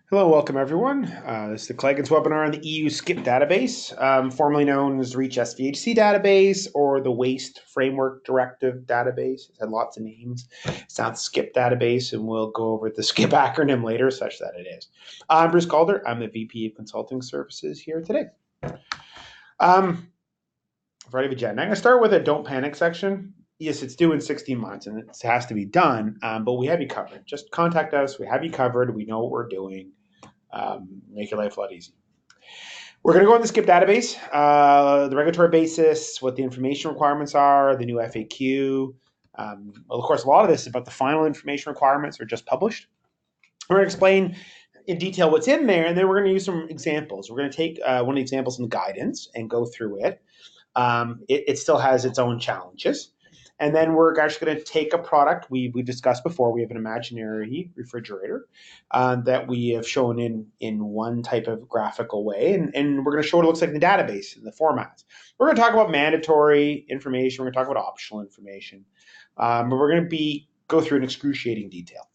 Hello, welcome everyone. This is the Claggins webinar on the EU SCIP database, formerly known as REACH SVHC database or the Waste Framework Directive database. It's had lots of names. It's not the SCIP database, and we'll go over the SCIP acronym later, such that it is. I'm Bruce Calder. I'm the VP of Consulting Services here today. Variety of agenda. I'm going to start with a don't panic section. Yes, it's due in 16 months and it has to be done, but we have you covered. Just contact us. We have you covered. We know what we're doing. Make your life a lot easier. We're going to go on the SCIP database, the regulatory basis, what the information requirements are, the new FAQ. Well, of course, a lot of this is about the final information requirements are just published. We're going to explain in detail what's in there, and then we're going to use some examples. We're going to take one of the examples in the guidance and go through it. It still has its own challenges. And then we're actually going to take a product we discussed before. We have an imaginary refrigerator that we have shown in one type of graphical way. And we're going to show what it looks like in the database and the formats. We're going to talk about mandatory information. We're going to talk about optional information. But we're going to go through in excruciating detail.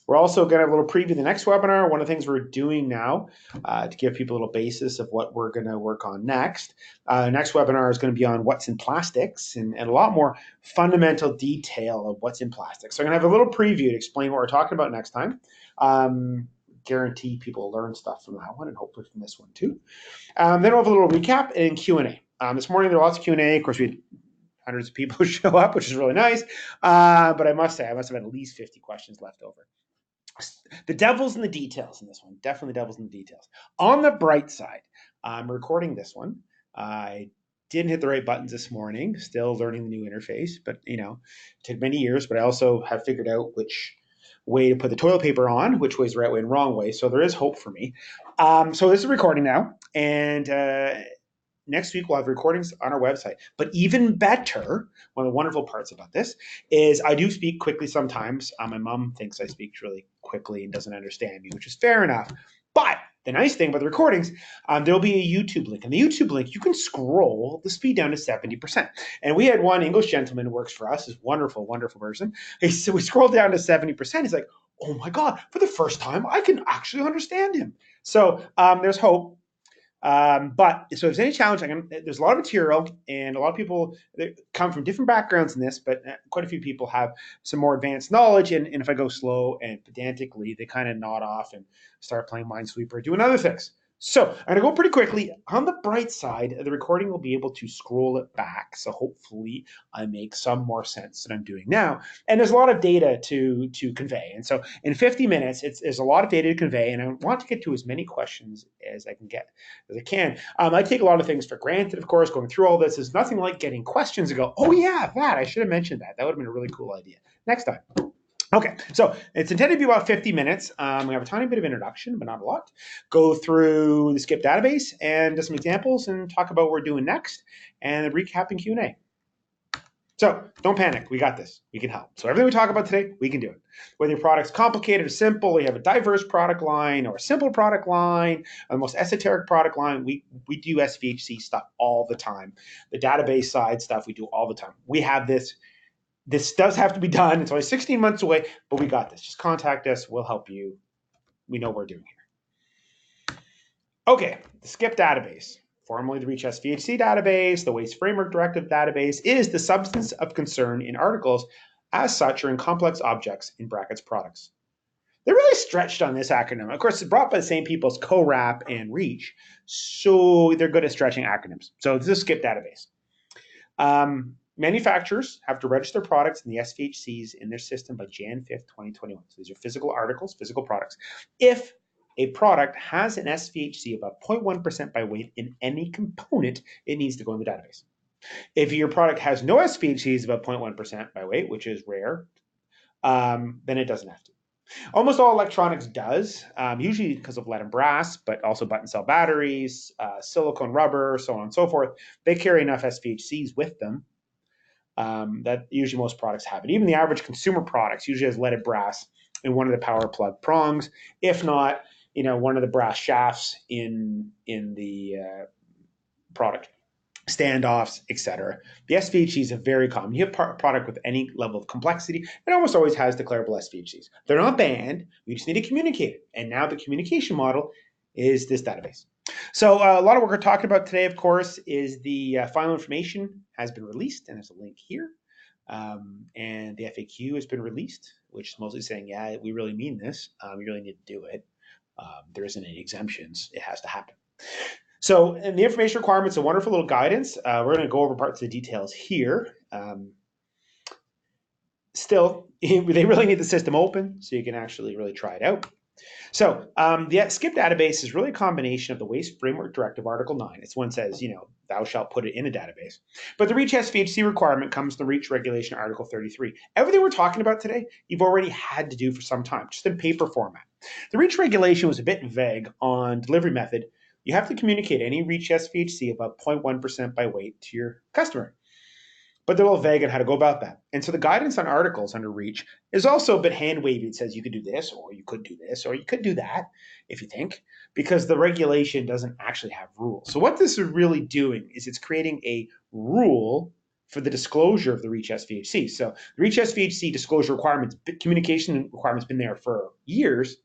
We're also going to have a little preview of the next webinar. One of the things we're doing now to give people a little basis of what we're going to work on next. Next webinar is going to be on what's in plastics and a lot more fundamental detail of what's in plastics. So I'm going to have a little preview to explain what we're talking about next time. Guarantee people will learn stuff from that one and hopefully from this one too. Then we'll have a little recap and Q&A. This morning there were lots of Q&A. Of course, we had hundreds of people show up, which is really nice. But I must say, I must have had at least 50 questions left over. The devil's in the details in this one. Definitely devil's in the details. On the bright side, I'm recording this one. I didn't hit the right buttons this morning. Still learning the new interface, but it took many years. But I also have figured out which way to put the toilet paper on, which way is the right way and wrong way. So there is hope for me. So this is recording now, and next week, we'll have recordings on our website. But even better, one of the wonderful parts about this is I do speak quickly sometimes. My mom thinks I speak really quickly and doesn't understand me, which is fair enough. But the nice thing about the recordings, there'll be a YouTube link. And the YouTube link, you can scroll the speed down to 70%. And we had one English gentleman who works for us, this wonderful, wonderful person. We scrolled down to 70%. He's like, oh my God, for the first time, I can actually understand him. So there's hope. But so if there's any challenge, there's a lot of material and a lot of people that come from different backgrounds in this, but quite a few people have some more advanced knowledge. And if I go slow and pedantically, they kind of nod off and start playing Minesweeper, doing other things. So I'm going to go pretty quickly. On the bright side, the recording will be able to scroll it back. So hopefully I make some more sense than I'm doing now. And there's a lot of data to convey. And so in 50 minutes, there's a lot of data to convey. And I want to get to as many questions as I can. I take a lot of things for granted, of course. Going through all this is nothing like getting questions and go, oh yeah, I should have mentioned that. That would have been a really cool idea. Next time. Okay, so it's intended to be about 50 minutes. We have a tiny bit of introduction, but not a lot. Go through the SCIP database and do some examples and talk about what we're doing next and recap and Q&A. So don't panic. We got this. We can help. So everything we talk about today, we can do it. Whether your product's complicated or simple, you have a diverse product line or a simple product line, or the most esoteric product line, we do SVHC stuff all the time. The database side stuff we do all the time. We have this. This does have to be done. It's only 16 months away, but we got this. Just contact us. We'll help you. We know what we're doing here. Okay, the SCIP database, formerly the REACH SVHC database, the Waste Framework Directive database, is the substance of concern in articles as such or in complex objects in brackets products. They're really stretched on this acronym. Of course, it's brought by the same people as CoRAP and REACH, so they're good at stretching acronyms. So this is SCIP database. Manufacturers have to register products in the SVHCs in their system by Jan 5th, 2021. So these are physical articles, physical products. If a product has an SVHC above 0.1% by weight in any component, it needs to go in the database. If your product has no SVHCs above 0.1% by weight, which is rare, then it doesn't have to. Almost all electronics does, usually because of lead and brass, but also button cell batteries, silicone rubber, so on and so forth. They carry enough SVHCs with them that usually most products have it. Even the average consumer products usually has lead and brass in one of the power plug prongs, if not, one of the brass shafts in the product. standoffs, etc. The SVHCs are very common. You have a product with any level of complexity, it almost always has declarable SVHCs. They're not banned, we just need to communicate it. And now the communication model is this database. So a lot of what we're talking about today, of course, is the final information has been released, and there's a link here. And the FAQ has been released, which is mostly saying, yeah, we really mean this. We really need to do it. There isn't any exemptions. It has to happen. So, and the information requirements, a wonderful little guidance. We're going to go over parts of the details here. Still, they really need the system open so you can actually really try it out. So the SCIP database is really a combination of the Waste Framework Directive Article 9. It's one says, you know, thou shalt put it in a database. But the REACH SVHC requirement comes from the REACH Regulation Article 33. Everything we're talking about today, you've already had to do for some time, just in paper format. The REACH regulation was a bit vague on delivery method. You have to communicate any REACH SVHC about 0.1% by weight to your customer. But they're a little vague on how to go about that. And so the guidance on articles under REACH is also a bit hand-wavy. It says you could do this, or you could do this, or you could do that, if you think, because the regulation doesn't actually have rules. So what this is really doing is it's creating a rule for the disclosure of the REACH SVHC. So the REACH SVHC disclosure requirements, communication requirements been there for years.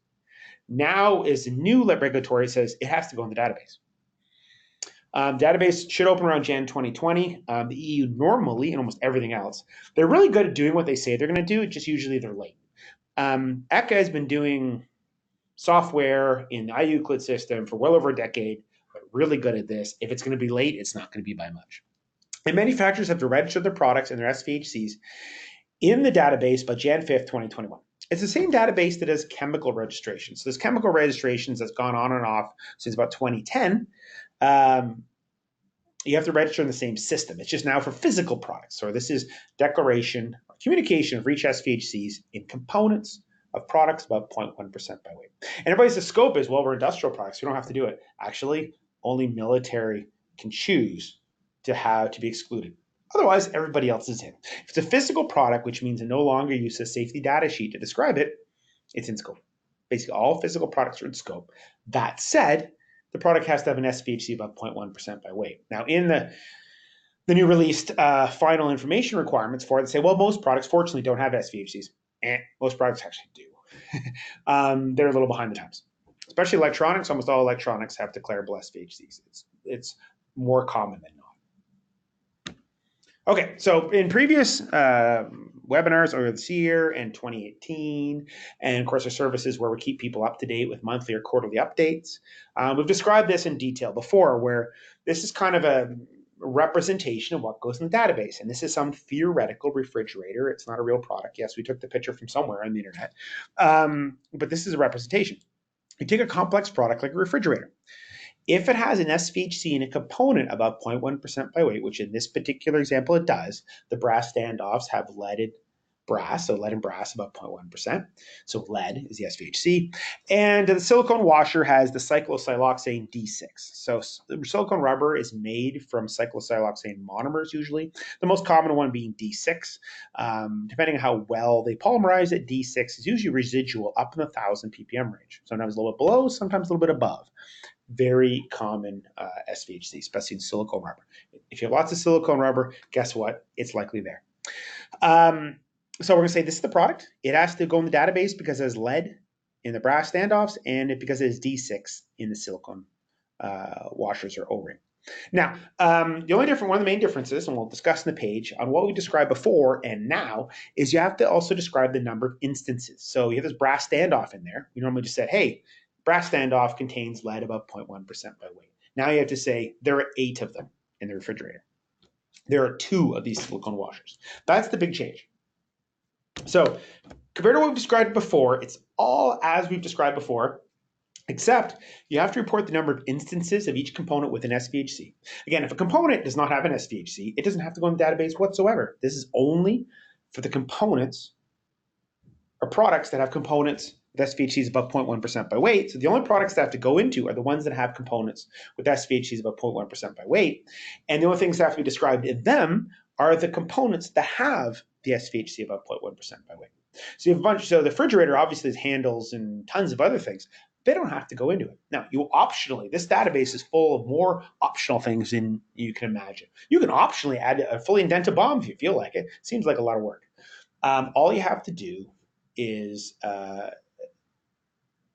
Now is a new regulatory says it has to go in the database. Database should open around Jan 2020. The EU normally, and almost everything else, they're really good at doing what they say they're going to do, just usually they're late. ECHA has been doing software in the IUclid system for well over a decade, but really good at this. If it's going to be late, it's not going to be by much. And manufacturers have to register their products and their SVHCs in the database by Jan 5th, 2021. It's the same database that does chemical registration. So there's chemical registrations that's gone on and off since about 2010. You have to register in the same system. It's just now for physical products. So this is declaration or communication of REACH SVHCs in components of products about 0.1% by weight. And everybody's the scope is, well, we're industrial products. We don't have to do it. Actually, only military can choose to be excluded. Otherwise, everybody else is in. If it's a physical product, which means it no longer uses a safety data sheet to describe it, it's in scope. Basically, all physical products are in scope. That said, the product has to have an SVHC about 0.1% by weight. Now, in the new released final information requirements for it, they say, well, most products fortunately don't have SVHCs. Most products actually do. They're a little behind the times. Especially electronics, almost all electronics have declarable SVHCs. It's more common than not. Okay, so in previous webinars over this year and 2018, and of course our services where we keep people up to date with monthly or quarterly updates, we've described this in detail before, where this is kind of a representation of what goes in the database. And this is some theoretical refrigerator. It's not a real product. Yes, we took the picture from somewhere on the internet, but this is a representation. You take a complex product like a refrigerator. If it has an SVHC in a component about 0.1% by weight, which in this particular example it does, the brass standoffs have leaded brass, so lead and brass about 0.1%. So lead is the SVHC. And the silicone washer has the cyclosiloxane D6. So silicone rubber is made from cyclosiloxane monomers usually, the most common one being D6. Depending on how well they polymerize it, D6 is usually residual up in the 1,000 ppm range. Sometimes a little bit below, sometimes a little bit above. Very common SVHC, especially in silicone rubber. If you have lots of silicone rubber, guess what? It's likely there. So we're going to say this is the product. It has to go in the database because it has lead in the brass standoffs and because it has D6 in the silicone washers or O-ring. Now, one of the main differences, and we'll discuss in the page, on what we described before and now, is you have to also describe the number of instances. So you have this brass standoff in there. We normally just said, hey, brass standoff contains lead about 0.1% by weight. Now you have to say there are 8 of them in the refrigerator. There are 2 of these silicone washers. That's the big change. So compared to what we've described before, it's all as we've described before, except you have to report the number of instances of each component with an SVHC. Again, if a component does not have an SVHC, it doesn't have to go in the database whatsoever. This is only for the components or products that have components with SVHCs above 0.1% by weight. So the only products that have to go into are the ones that have components with SVHCs above 0.1% by weight. And the only things that have to be described in them are the components that have the SVHC above 0.1% by weight. So you have a bunch. So the refrigerator obviously has handles and tons of other things. They don't have to go into it. Now, you optionally, this database is full of more optional things than you can imagine. You can optionally add a fully indented bomb if you feel like it. Seems like a lot of work. All you have to do is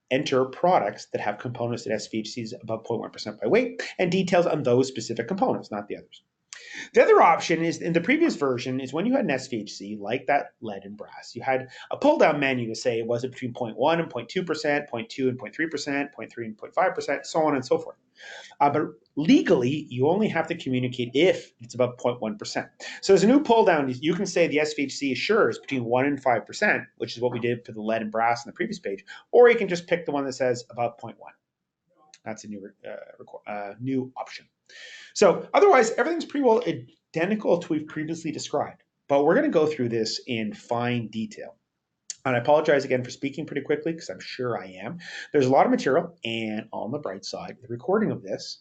enter products that have components at SVHCs above 0.1% by weight and details on those specific components, not the others. The other option is in the previous version is when you had an SVHC like that lead and brass, you had a pull down menu to say was it between 0.1 and 0.2%, 0.2 and 0.3%, 0.3 and 0.5%, so on and so forth. But legally, you only have to communicate if it's above 0.1%. So as a new pull down, you can say the SVHC is between 1 and 5%, which is what we did for the lead and brass in the previous page, or you can just pick the one that says above 0.1. That's a new option. So otherwise, everything's pretty well identical to what we've previously described, but we're going to go through this in fine detail. And I apologize again for speaking pretty quickly because I'm sure I am. There's a lot of material, and on the bright side, the recording of this,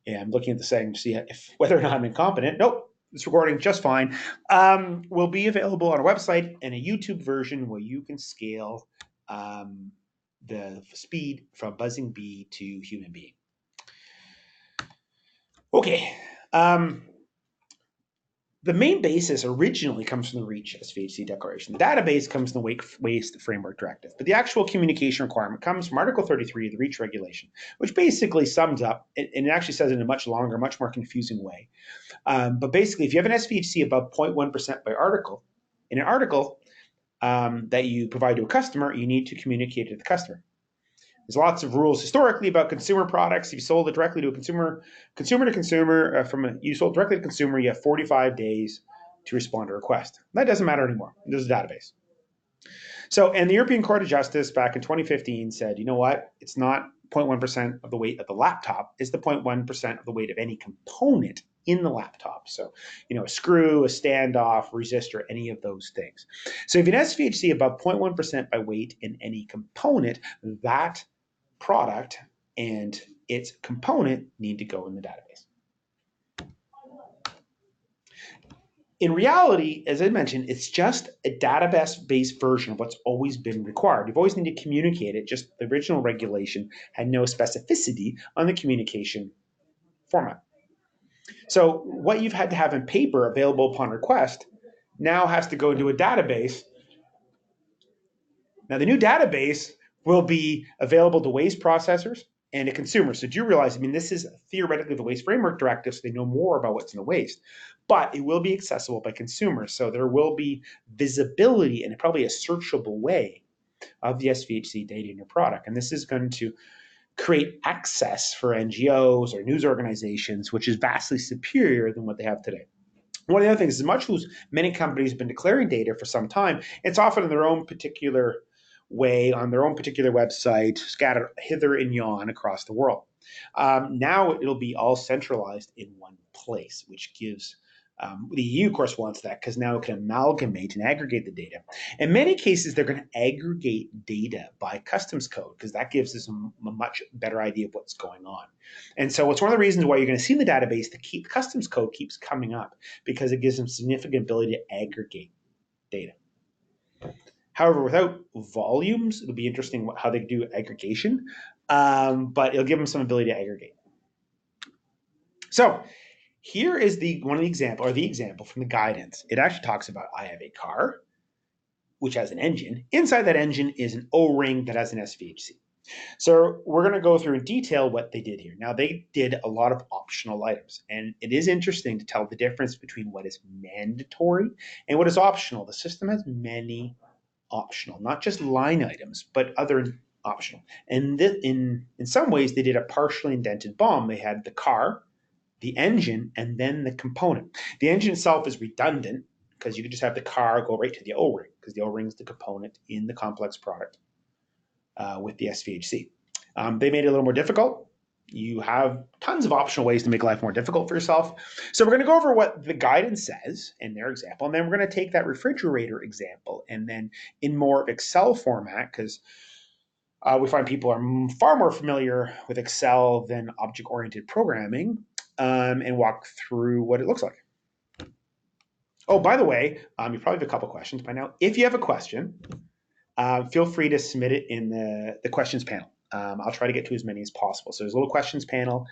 and I'm looking at the setting to see whether or not I'm incompetent. Nope, it's recording just fine. Will be available on our website and a YouTube version where you can scale the speed from buzzing bee to human being. Okay. The main basis originally comes from the REACH SVHC declaration. The database comes from the Waste Framework Directive, but the actual communication requirement comes from Article 33 of the REACH regulation, which basically sums up, and it actually says it in a much longer, much more confusing way. But basically, if you have an SVHC above 0.1% by article, in an article that you provide to a customer, you need to communicate it to the customer. There's lots of rules historically about consumer products. If you sold it directly to a consumer to consumer, you sold directly to consumer, you have 45 days to respond to a request. That doesn't matter anymore. There's a database. So, and the European Court of Justice back in 2015 said, you know what? It's not 0.1% of the weight of the laptop. It's the 0.1% of the weight of any component in the laptop. So, a screw, a standoff, resistor, any of those things. So if you have an SVHC above 0.1% by weight in any component, that product and its component need to go in the database. In reality, as I mentioned, it's just a database-based version of what's always been required. You've always needed to communicate it, just the original regulation had no specificity on the communication format. So what you've had to have in paper available upon request now has to go into a database. Now the new database will be available to waste processors and to consumers. So do you realize, this is theoretically the Waste Framework Directive, so they know more about what's in the waste, but it will be accessible by consumers. So there will be visibility and probably a searchable way of the SVHC data in your product. And this is going to create access for NGOs or news organizations, which is vastly superior than what they have today. One of the other things, as much as many companies have been declaring data for some time, it's often in their own particular way on their own particular website, scattered hither and yon across the world. Now it'll be all centralized in one place, which gives the EU, of course, wants that because now it can amalgamate and aggregate the data. In many cases, they're going to aggregate data by customs code because that gives us a much better idea of what's going on. And so it's one of the reasons why you're going to see in the database the customs code keeps coming up because it gives them significant ability to aggregate data. However, without volumes, it'll be interesting how they do aggregation, but it'll give them some ability to aggregate. So here is the example from the guidance. It actually talks about I have a car, which has an engine. Inside that engine is an O-ring that has an SVHC. So we're going to go through in detail what they did here. Now, they did a lot of optional items, and it is interesting to tell the difference between what is mandatory and what is optional. The system has many optional, not just line items, but other optional. And in some ways, they did a partially indented BOM. They had the car, the engine, and then the component. The engine itself is redundant because you could just have the car go right to the O-ring because the O-ring is the component in the complex product with the SVHC. They made it a little more difficult. You have tons of optional ways to make life more difficult for yourself. So we're going to go over what the guidance says in their example, and then we're going to take that refrigerator example and then in more Excel format because we find people are far more familiar with Excel than object-oriented programming and walk through what it looks like. Oh, by the way, you probably have a couple questions by now. If you have a question, feel free to submit it in the questions panel. I'll try to get to as many as possible. So there's a little questions panel.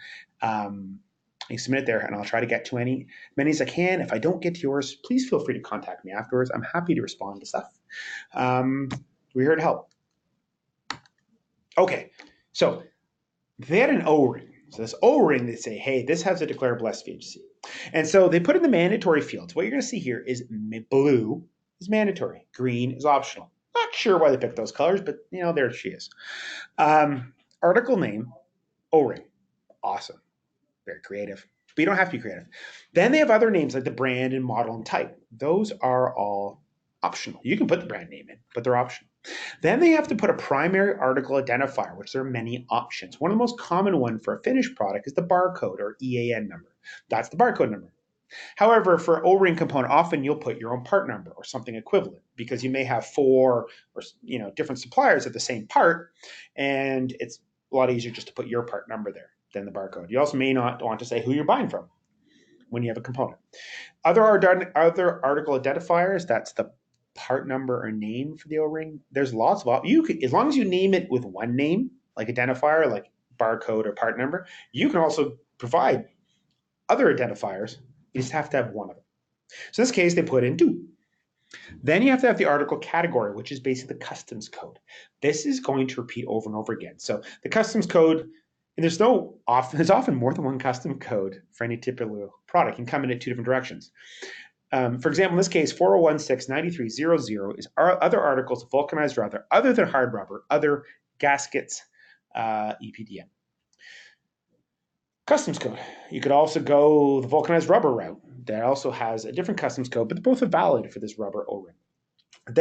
You submit it there, and I'll try to get to many as I can. If I don't get to yours, please feel free to contact me afterwards. I'm happy to respond to stuff. We're here to help. Okay, so they had an O-ring. So this O-ring, they say, hey, this has a declarable SVHC. And so they put in the mandatory fields. What you're going to see here is blue is mandatory, green is optional. Not sure why they picked those colors, but there she is. Article name, O-ring. Awesome. Very creative. But you don't have to be creative. Then they have other names like the brand and model and type. Those are all optional. You can put the brand name in, but they're optional. Then they have to put a primary article identifier, which there are many options. One of the most common one for a finished product is the barcode or EAN number. That's the barcode number. However, for O-ring component, often you'll put your own part number or something equivalent because you may have 4 or different suppliers of the same part, and it's a lot easier just to put your part number there than the barcode. You also may not want to say who you're buying from when you have a component. Other article identifiers, that's the part number or name for the O-ring. There's lots of as long as you name it with one name, like identifier, like barcode or part number, you can also provide other identifiers. You just have to have one of them. So in this case, they put in 2. Then you have to have the article category, which is basically the customs code. This is going to repeat over and over again. So the customs code, and there's often more than one custom code for any typical product. It can come in at 2 different directions. For example, in this case, 40169300 is other articles of vulcanized rubber other than hard rubber, other gaskets, EPDM. Customs code. You could also go the vulcanized rubber route. That also has a different customs code, but both are valid for this rubber O-ring. But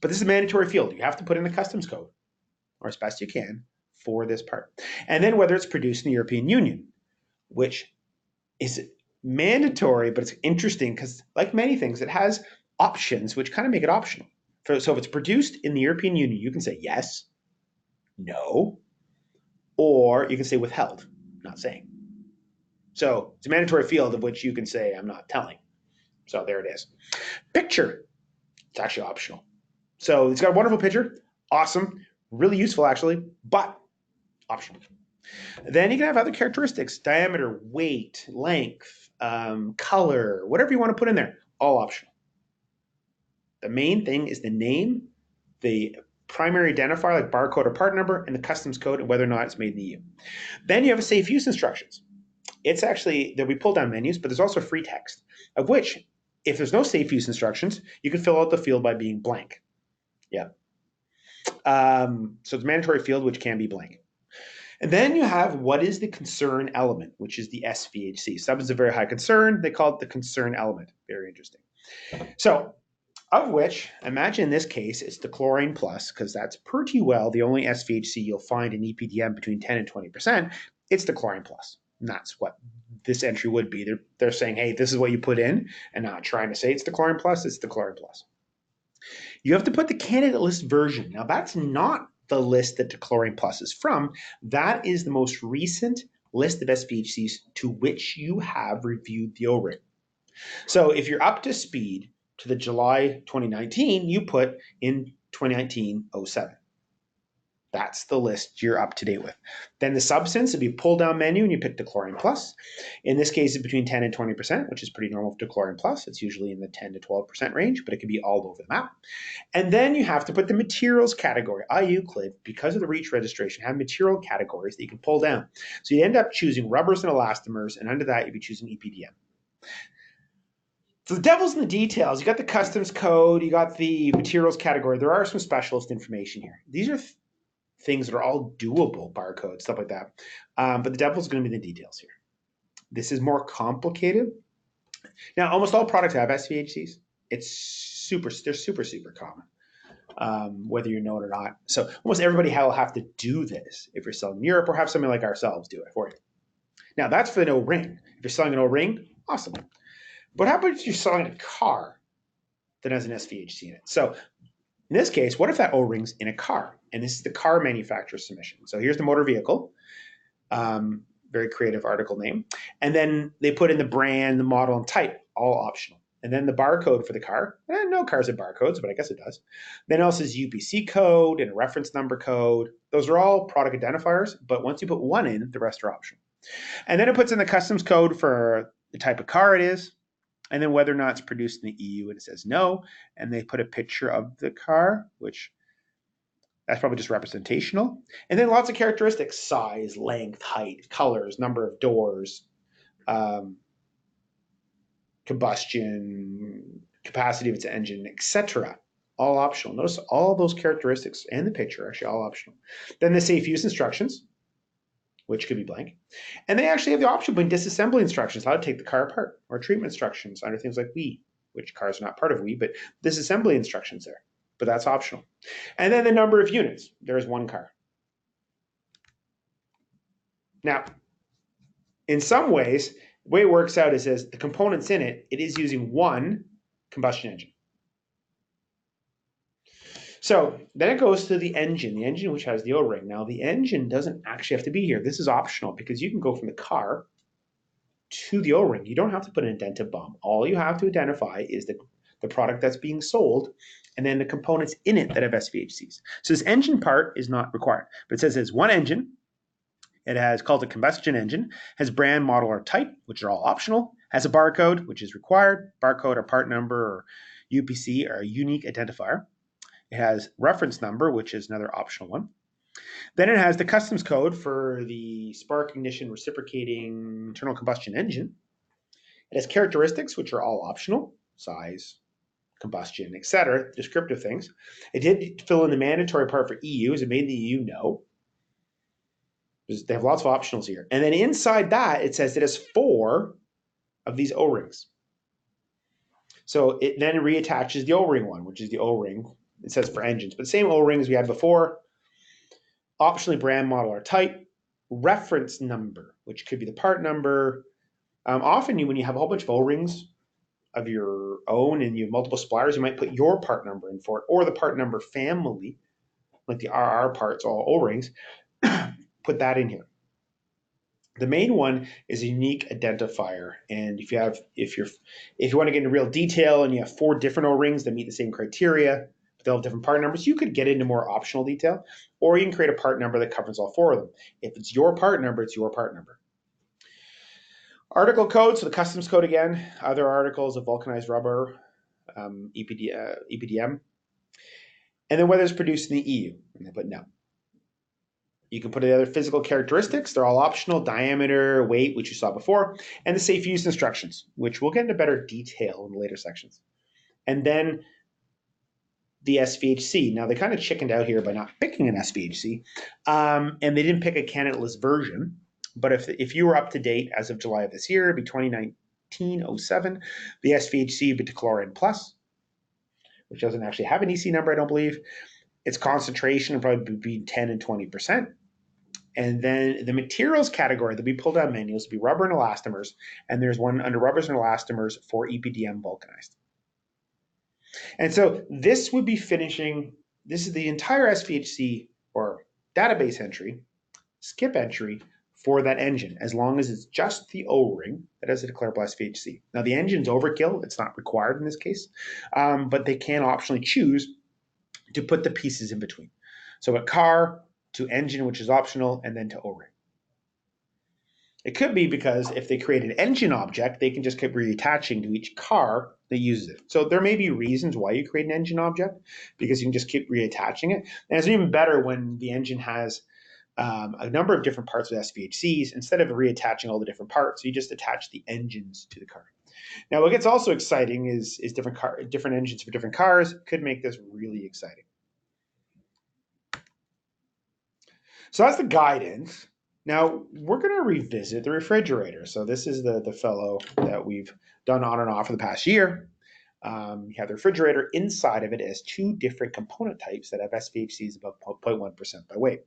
this is a mandatory field. You have to put in the customs code, or as best you can, for this part. And then whether it's produced in the European Union, which is mandatory, but it's interesting because, like many things, it has options which kind of make it optional. So if it's produced in the European Union, you can say yes, no, or you can say withheld, not saying. So it's a mandatory field of which you can say I'm not telling. So there it is. Picture, it's actually optional. So it's got a wonderful picture, awesome, really useful actually, but optional. Then you can have other characteristics, diameter, weight, length, color, whatever you want to put in there, all optional. The main thing is the name, the primary identifier like barcode or part number, and the customs code and whether or not it's made in the EU. Then you have a safe use instructions. It's actually, there'll be pull down menus, but there's also free text, of which, if there's no safe use instructions, you can fill out the field by being blank. Yeah. So it's a mandatory field, which can be blank. And then you have what is the concern element, which is the SVHC. Substance of very high concern. They call it the concern element. Very interesting. So, of which, imagine in this case, it's the chlorine plus, because that's pretty well the only SVHC you'll find in EPDM between 10 and 20%. It's the chlorine plus. And that's what this entry would be. They're saying, hey, this is what you put in, and not trying to say it's the chlorine plus, it's the chlorine plus. You have to put the candidate list version. Now, that's not the list that the chlorine plus is from. That is the most recent list of SVHCs to which you have reviewed the O-ring. So if you're up to speed to the July 2019, you put in 2019-07. That's the list you're up to date with. Then the substance would be pull down menu and you pick the chlorine plus. In this case, it's between 10 and 20%, which is pretty normal for the chlorine plus. It's usually in the 10 to 12% range, but it can be all over the map. And then you have to put the materials category. Euclid, because of the REACH registration, have material categories that you can pull down. So you end up choosing rubbers and elastomers, and under that, you'd be choosing EPDM. So the devil's in the details. You got the customs code, you got the materials category. There are some specialist information here. These are things that are all doable, barcodes, stuff like that. But the devil's going to be the details here. This is more complicated. Now, almost all products have SVHCs. They're super common, whether you know it or not. So almost everybody will have to do this if you're selling in Europe, or have somebody like ourselves do it for you. Now, that's for the O-ring. If you're selling an O-ring, awesome. But how about if you're selling a car that has an SVHC in it? So in this case, what if that O-ring's in a car? And this is the car manufacturer's submission. So here's the motor vehicle, very creative article name. And then they put in the brand, the model, and type, all optional. and then the barcode for the car. No cars have barcodes, but I guess it does. Then it also says UPC code and a reference number code. Those are all product identifiers, but once you put one in, the rest are optional. And then it puts in the customs code for the type of car it is, and then whether or not it's produced in the EU, and it says no. And they put a picture of the car, which that's probably just representational. And then lots of characteristics: size, length, height, colors, number of doors, combustion, capacity of its engine, etc. All optional. Notice all those characteristics and the picture are actually all optional. Then the safe use instructions, which could be blank. And they actually have the option of disassembly instructions, how to take the car apart, or treatment instructions under things like WE, which cars are not part of WE, but disassembly instructions there. But that's optional. And then the number of units. There's one car. Now, in some ways, the way it works out is the components in it, it is using one combustion engine. So then it goes to the engine which has the O-ring. Now, the engine doesn't actually have to be here. This is optional because you can go from the car to the O-ring. You don't have to put an indented bomb. All you have to identify is the product that's being sold and then the components in it that have SVHCs. So this engine part is not required, but it says it's one engine. It has called a combustion engine, has brand, model, or type, which are all optional, has a barcode, which is required. Barcode or part number or UPC are a unique identifier. It has reference number, which is another optional one. Then it has the customs code for the spark ignition reciprocating internal combustion engine. It has characteristics, which are all optional: size, combustion, etc., descriptive things. It did fill in the mandatory part for EU. Is it made in the EU? No. They have lots of optionals here. And then inside that, it says it has 4 of these O-rings. So it then reattaches the O-ring one, which is the O-ring. It says for engines, but same O-rings we had before. Optionally brand, model, or type. Reference number, which could be the part number. Often when you have a whole bunch of O-rings of your own and you have multiple suppliers, you might put your part number in for it, or the part number family, like the RR parts, all O-rings, put that in here. The main one is a unique identifier, and if you want to get into real detail and you have 4 different O-rings that meet the same criteria, but they'll have different part numbers, you could get into more optional detail, or you can create a part number that covers all 4 of them. If it's your part number, it's your part number. Article code, so the customs code again, other articles of vulcanized rubber, EPDM, and then whether it's produced in the EU, and they put no. You can put in other physical characteristics, they're all optional: diameter, weight, which you saw before, and the safe use instructions, which we'll get into better detail in the later sections. And then the SVHC. Now, they kind of chickened out here by not picking an SVHC, and they didn't pick a candidate-less version. But if you were up to date as of July of this year, it'd be 2019-07. The SVHC would be Dechlorine Plus, which doesn't actually have an EC number, I don't believe. Its concentration would probably be 10 and 20%. And then the materials category, there'll be pull-down menus, will be rubber and elastomers, and there's one under rubbers and elastomers for EPDM vulcanized. And so this would be finishing, this is the entire SVHC or database entry, SCIP entry for that engine, as long as it's just the O-ring that has a declarable SVHC. Now the engine's overkill, it's not required in this case, but they can optionally choose to put the pieces in between. So a car to engine, which is optional, and then to O-ring. It could be because if they create an engine object, they can just keep reattaching to each car that uses it. So there may be reasons why you create an engine object, because you can just keep reattaching it. And it's even better when the engine has a number of different parts of SVHCs. Instead of reattaching all the different parts, you just attach the engines to the car. Now, what gets also exciting is different engines for different cars could make this really exciting. So that's the guidance. Now, we're going to revisit the refrigerator. So this is the fellow that we've done on and off for the past year. You have the refrigerator. Inside of it has 2 different component types that have SVHCs above 0.1% by weight: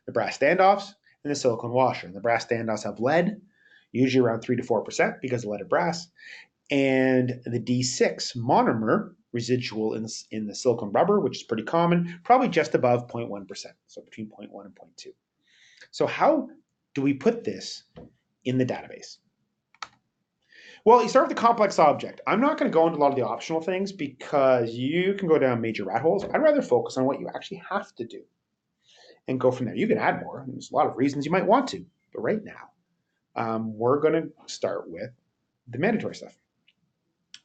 the brass standoffs and the silicone washer. And the brass standoffs have lead, usually around 3 to 4% because of leaded brass, and the D6 monomer residual in the silicone rubber, which is pretty common, probably just above 0.1%, so between 0.1 and 0.2. So how do we put this in the database? Well, you start with the complex object. I'm not going to go into a lot of the optional things because you can go down major rat holes. I'd rather focus on what you actually have to do and go from there. You can add more. There's a lot of reasons you might want to, but right now, we're going to start with the mandatory stuff.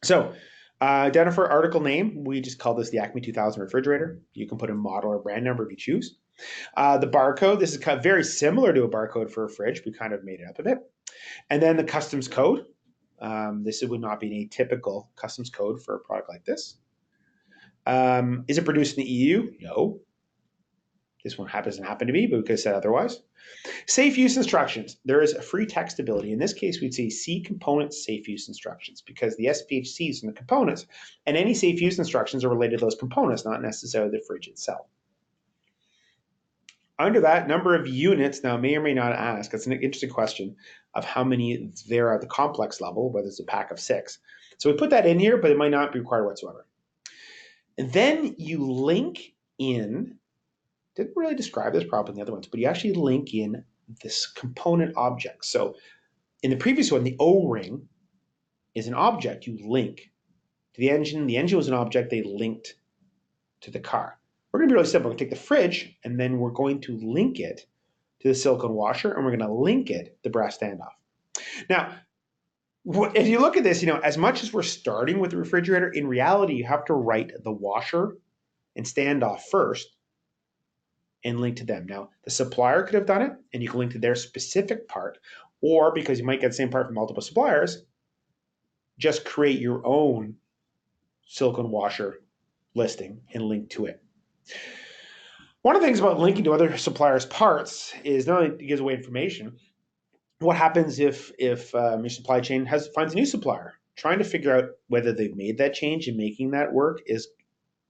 So, identify article name. We just call this the Acme 2000 refrigerator. You can put a model or brand number if you choose. The barcode. This is kind of very similar to a barcode for a fridge. We kind of made it up a bit. And then the customs code. This would not be an atypical customs code for a product like this. Is it produced in the EU? No. This one doesn't happen to be, but we could have said otherwise. Safe use instructions. There is a free text ability. In this case, we'd say C component safe use instructions because the SVHCs and the components and any safe use instructions are related to those components, not necessarily the fridge itself. Under that, number of units, now may or may not ask, it's an interesting question of how many there are at the complex level, whether it's a pack of 6. So we put that in here, but it might not be required whatsoever. And then you link in, didn't really describe this properly in the other ones, but you actually link in this component object. So in the previous one, the O-ring is an object you link to the engine. The engine was an object they linked to the car. We're going to be really simple. We're going to take the fridge, and then we're going to link it to the silicone washer, and we're going to link it to the brass standoff. Now, if you look at this, as much as we're starting with the refrigerator, in reality, you have to write the washer and standoff first and link to them. Now, the supplier could have done it, and you can link to their specific part, or because you might get the same part from multiple suppliers, just create your own silicone washer listing and link to it. One of the things about linking to other suppliers' parts is not only it gives away information, what happens if your supply chain finds a new supplier? Trying to figure out whether they've made that change and making that work is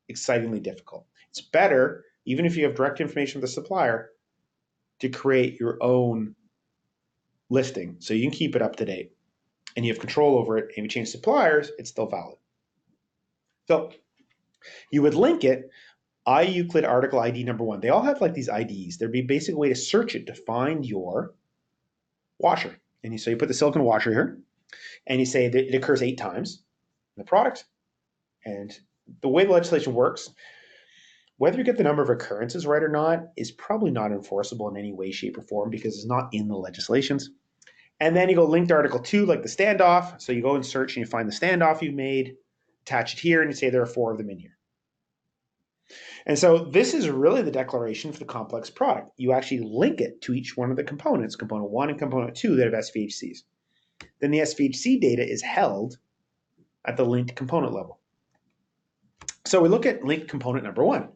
excitingly difficult. It's better, even if you have direct information from the supplier, to create your own listing so you can keep it up to date and you have control over it. And if you change suppliers, it's still valid. So you would link it. iEuclid article ID number 1. They all have like these IDs. There'd be a basic way to search it to find your washer. And so you put the silicone washer here, and you say that it occurs 8 times in the product. And the way the legislation works, whether you get the number of occurrences right or not is probably not enforceable in any way, shape, or form because it's not in the legislations. And then you go link to Article 2, like the standoff. So you go and search and you find the standoff you've made, attach it here, and you say there are 4 of them in here. And so this is really the declaration for the complex product. You actually link it to each one of the components, component 1 and component 2 that have SVHCs. Then the SVHC data is held at the linked component level. So we look at linked component number 1,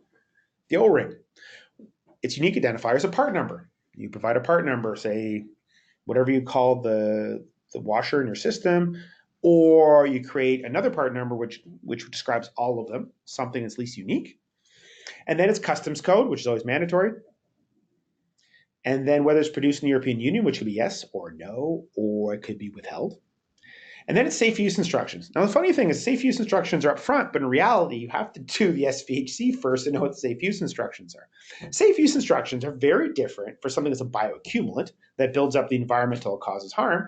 the O-ring. Its unique identifier is a part number. You provide a part number, say whatever you call the washer in your system, or you create another part number which describes all of them, something that's least unique. And then it's customs code, which is always mandatory. And then whether it's produced in the European Union, which could be yes or no, or it could be withheld. And then it's safe use instructions. Now, the funny thing is safe use instructions are up front, but in reality, you have to do the SVHC first to know what the safe use instructions are. Safe use instructions are very different for something that's a bioaccumulant that builds up the environment until it causes harm,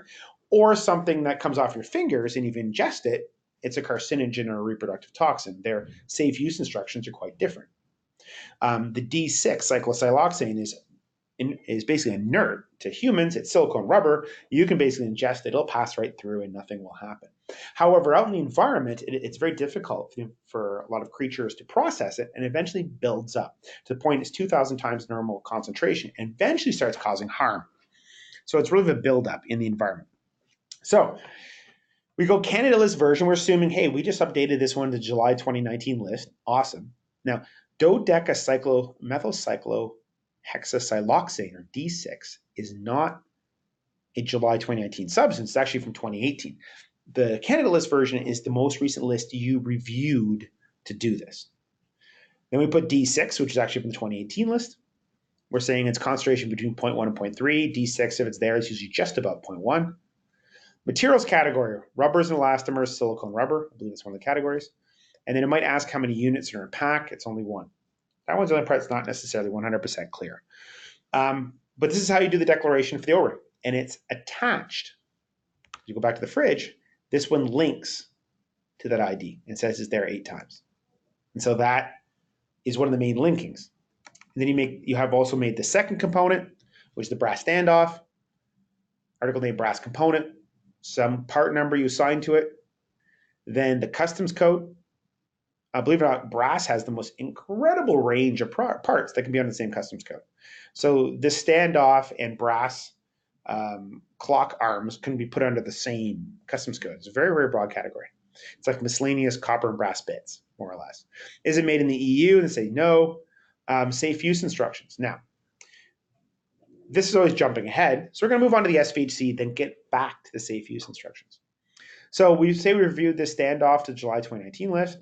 or something that comes off your fingers and you've ingested it, it's a carcinogen or a reproductive toxin. Their safe use instructions are quite different. The D6 cyclosiloxane is basically inert to humans. It's silicone rubber. You can basically ingest it. It'll pass right through and nothing will happen. However, out in the environment, it's very difficult for a lot of creatures to process it and eventually builds up to the point it's 2,000 times normal concentration and eventually starts causing harm. So it's really a buildup in the environment. So we go Canada list version. We're assuming, hey, we just updated this one to July 2019 list. Awesome. Now, dodecacyclomethylcyclohexasiloxane, or D6, is not a July 2019 substance. It's actually from 2018. The Canada list version is the most recent list you reviewed to do this. Then we put D6, which is actually from the 2018 list. We're saying it's concentration between 0.1 and 0.3. D6, if it's there, is usually just about 0.1. Materials category, rubbers and elastomers, silicone rubber. I believe it's one of the categories. And then it might ask how many units are in a pack. It's only 1. That one's the only part that's not necessarily 100% clear. But this is how you do the declaration for the O-ring. And it's attached. You go back to the fridge. This one links to that ID and says it's there 8 times. And so that is one of the main linkings. And then you have also made the second component, which is the brass standoff, article name brass component, some part number you assign to it, then the customs code. Believe it or not, brass has the most incredible range of parts that can be on the same customs code. So this standoff and brass clock arms can be put under the same customs code. It's a very, very broad category. It's like miscellaneous copper and brass bits, more or less. Is it made in the EU? And they say no. Safe use instructions. Now, this is always jumping ahead. So we're going to move on to the SVHC, then get back to the safe use instructions. So we reviewed this standoff to July 2019 list.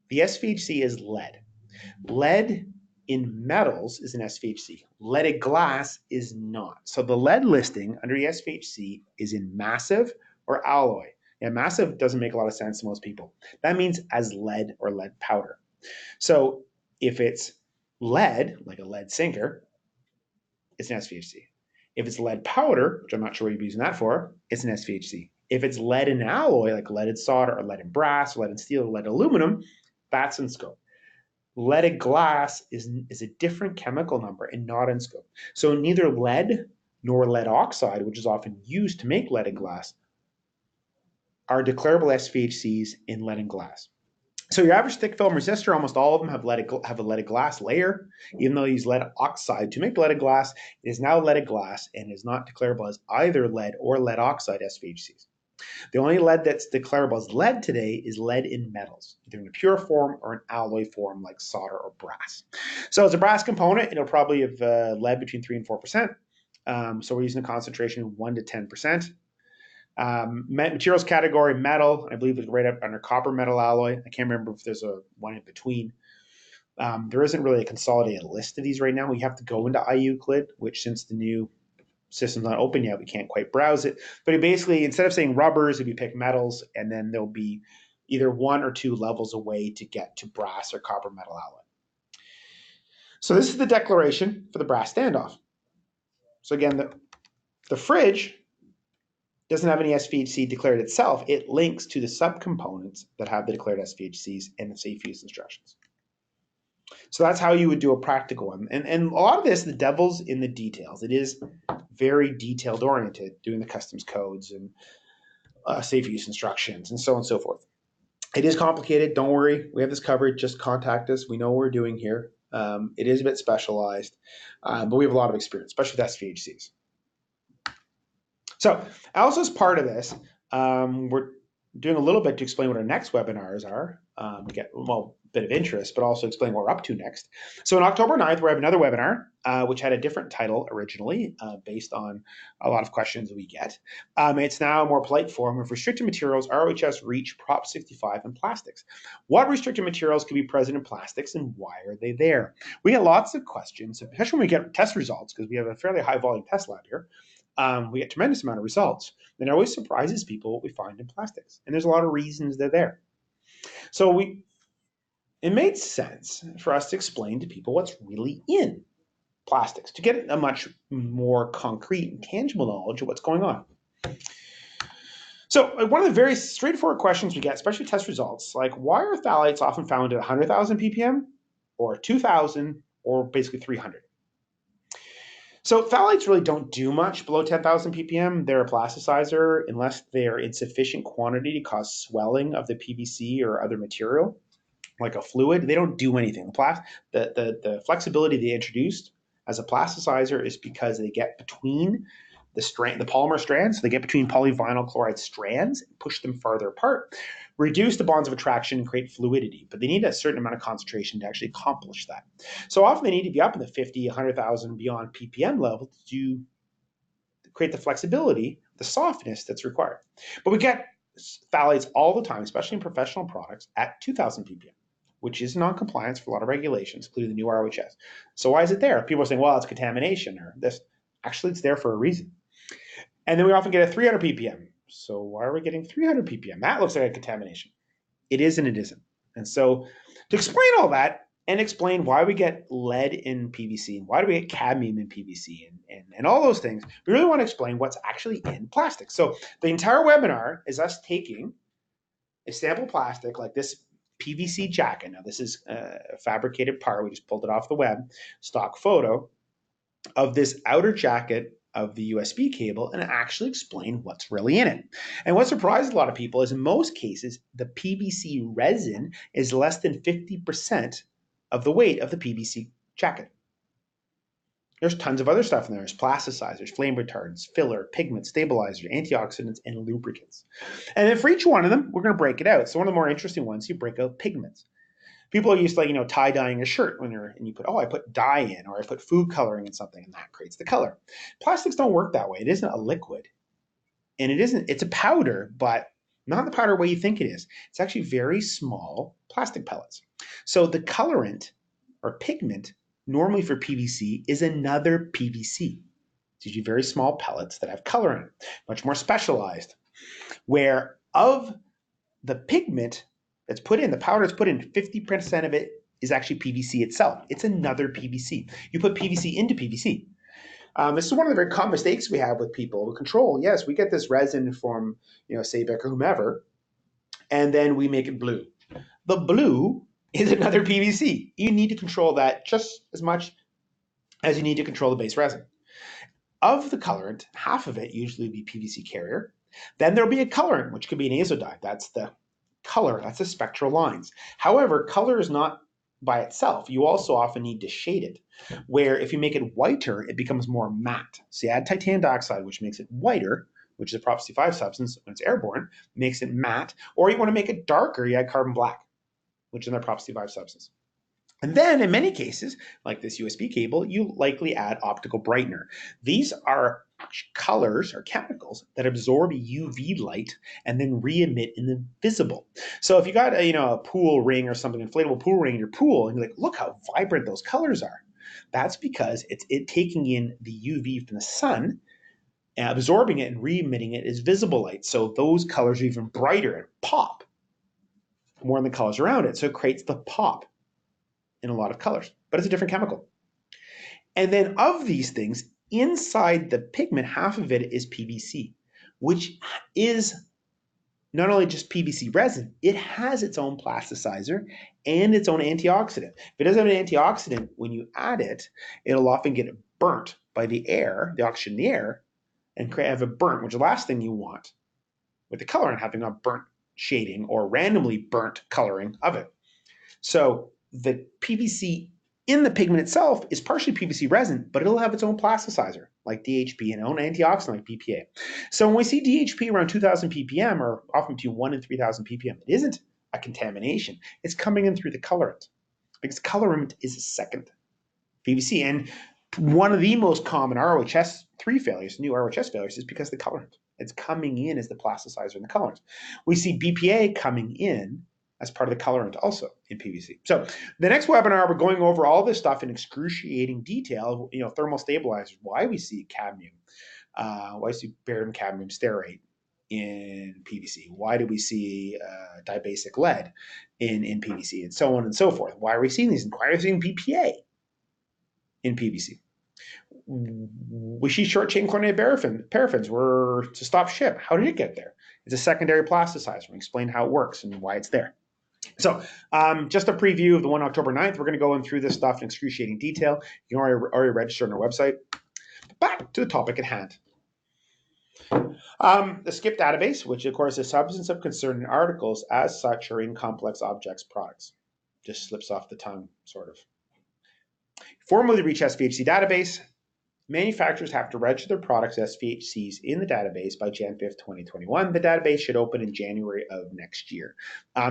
The SVHC is lead. Lead in metals is an SVHC. Leaded glass is not. So the lead listing under the SVHC is in massive or alloy. And massive doesn't make a lot of sense to most people. That means as lead or lead powder. So if it's lead, like a lead sinker, it's an SVHC. If it's lead powder, which I'm not sure what you'd be using that for, it's an SVHC. If it's lead in alloy, like leaded solder or lead in brass, or lead in steel, or lead in aluminum, that's in scope. Leaded glass is a different chemical number and not in scope. So neither lead nor lead oxide, which is often used to make leaded glass, are declarable SVHCs in lead and glass. So your average thick film resistor, almost all of them have a leaded glass layer. Even though you use lead oxide to make leaded glass, it is now leaded glass and is not declarable as either lead or lead oxide SVHCs. The only lead that's declarable as lead today is lead in metals, either in a pure form or an alloy form like solder or brass. So as a brass component, it'll probably have lead between 3 and 4%. So we're using a concentration of 1 to 10%. Materials category, metal, I believe it's right up under copper metal alloy. I can't remember if there's a one in between. There isn't really a consolidated list of these right now. We have to go into iEuclid, which since the new system's not open yet, we can't quite browse it. But it basically, instead of saying rubbers, if you pick metals, and then there'll be either 1 or 2 levels away to get to brass or copper metal alloy. So this is the declaration for the brass standoff. So again, the fridge doesn't have any SVHC declared itself. It links to the subcomponents that have the declared SVHCs and the safe use instructions. So that's how you would do a practical one. And a lot of this, the devil's in the details. It is very detailed oriented, doing the customs codes and safe use instructions and so on and so forth. It is complicated. Don't worry. We have this covered. Just contact us. We know what we're doing here. It is a bit specialized, but we have a lot of experience, especially with SVHCs. So also as part of this, we're doing a little bit to explain what our next webinars are, to get a bit of interest, but also explain what we're up to next. So on October 9th, we have another webinar, which had a different title originally, based on a lot of questions we get. It's now a more polite form of restricted materials, ROHS, REACH, Prop 65, and plastics. What restricted materials can be present in plastics and why are they there? We get lots of questions, especially when we get test results, because we have a fairly high volume test lab here. We get a tremendous amount of results. And it always surprises people what we find in plastics. And there's a lot of reasons they're there. So it made sense for us to explain to people what's really in plastics, to get a much more concrete and tangible knowledge of what's going on. So one of the very straightforward questions we get, especially test results, like why are phthalates often found at 100,000 ppm or 2,000 or basically 300? So phthalates really don't do much below 10,000 ppm. They're a plasticizer unless they're in sufficient quantity to cause swelling of the PVC or other material, like a fluid. They don't do anything. The flexibility they introduced as a plasticizer is because they get between the polymer strands, so they get between polyvinyl chloride strands and push them farther apart, reduce the bonds of attraction and create fluidity, but they need a certain amount of concentration to actually accomplish that. So often they need to be up in the 50, 100,000 beyond ppm level to create the flexibility, the softness that's required. But we get phthalates all the time, especially in professional products, at 2,000 ppm, which is non-compliance for a lot of regulations, including the new ROHS. So why is it there? People are saying, well, it's contamination or this. Actually, it's there for a reason. And then we often get a 300 ppm. So why are we getting 300 ppm? That looks like a contamination. It is and it isn't. And so to explain all that and explain why we get lead in PVC and why do we get cadmium in PVC and all those things. We really want to explain what's actually in plastic. So the entire webinar is us taking a sample plastic like this PVC jacket. Now this is a fabricated part. We just pulled it off the web, stock photo of this outer jacket of the USB cable and actually explain what's really in it. And what surprised a lot of people is in most cases, the PVC resin is less than 50% of the weight of the PVC jacket. There's tons of other stuff in there. There's plasticizers, flame retardants, filler, pigments, stabilizers, antioxidants, and lubricants. And then for each one of them, we're going to break it out. So one of the more interesting ones, you break out pigments. People are used to, like, tie dyeing a shirt when and you put, oh, I put dye in, or I put food coloring in something, and that creates the color. Plastics don't work that way. It isn't a liquid, and it's a powder, but not the powder way you think it is. It's actually very small plastic pellets. So the colorant or pigment normally for PVC is another PVC. It's usually very small pellets that have color in it, much more specialized. Where of the pigment that's put in, the powder that's put in, 50% of it is actually PVC itself. It's another PVC. You put PVC into PVC. This is one of the very common mistakes we have with people with control. Yes, we get this resin from, SABIC or whomever, and then we make it blue. The blue is another PVC. You need to control that just as much as you need to control the base resin. Of the colorant, half of it usually be PVC carrier. Then there'll be a colorant, which could be an azo dye. That's the color, that's the spectral lines. However, color is not by itself. You also often need to shade it, where if you make it whiter, it becomes more matte. So you add titanium dioxide, which makes it whiter, which is a Prop 65 substance when it's airborne, makes it matte. Or you want to make it darker, you add carbon black, which is another Prop 65 substance. And then in many cases, like this USB cable, you likely add optical brightener. These are colors or chemicals that absorb UV light and then re-emit in the visible. So if you got a pool ring or something, inflatable pool ring in your pool, and you're like, look how vibrant those colors are. That's because it's taking in the UV from the sun, absorbing it and re-emitting it as visible light. So those colors are even brighter and pop more than the colors around it. So it creates the pop in a lot of colors, but it's a different chemical. And then of these things, inside the pigment, half of it is PVC, which is not only just PVC resin, it has its own plasticizer and its own antioxidant. If it doesn't have an antioxidant, when you add it, it'll often get burnt by the air, the oxygen in the air, and have a burnt, which is the last thing you want with the colorant, having a burnt shading or randomly burnt coloring of it. So the PVC in the pigment itself is partially PVC resin, but it'll have its own plasticizer like DHP and own antioxidant like BPA. So when we see DHP around 2,000 ppm or often between 1 and 3,000 ppm, it isn't a contamination. It's coming in through the colorant because colorant is a second PVC. And one of the most common ROHS 3 failures, new ROHS failures, is because of the colorant. It's coming in as the plasticizer in the colorant. We see BPA coming in as part of the colorant also in PVC. So the next webinar, we're going over all this stuff in excruciating detail, thermal stabilizers, why we see cadmium, why we see barium cadmium stearate in PVC, why do we see dibasic lead in PVC, and so on and so forth. Why are we seeing these? And why are we seeing BPA in PVC? We see short chain chlorinated paraffins were to stop ship. How did it get there? It's a secondary plasticizer. We explain how it works and why it's there. So just a preview of the one October 9th. We're going to go in through this stuff in excruciating detail. You can already register on our website. Back to the topic at hand. The SCIP database, which of course is substance of concern in articles as such or in complex objects products. Just slips off the tongue, sort of. Formerly REACH SVHC database. Manufacturers have to register their products as SVHCs in the database by Jan 5th, 2021. The database should open in January of next year.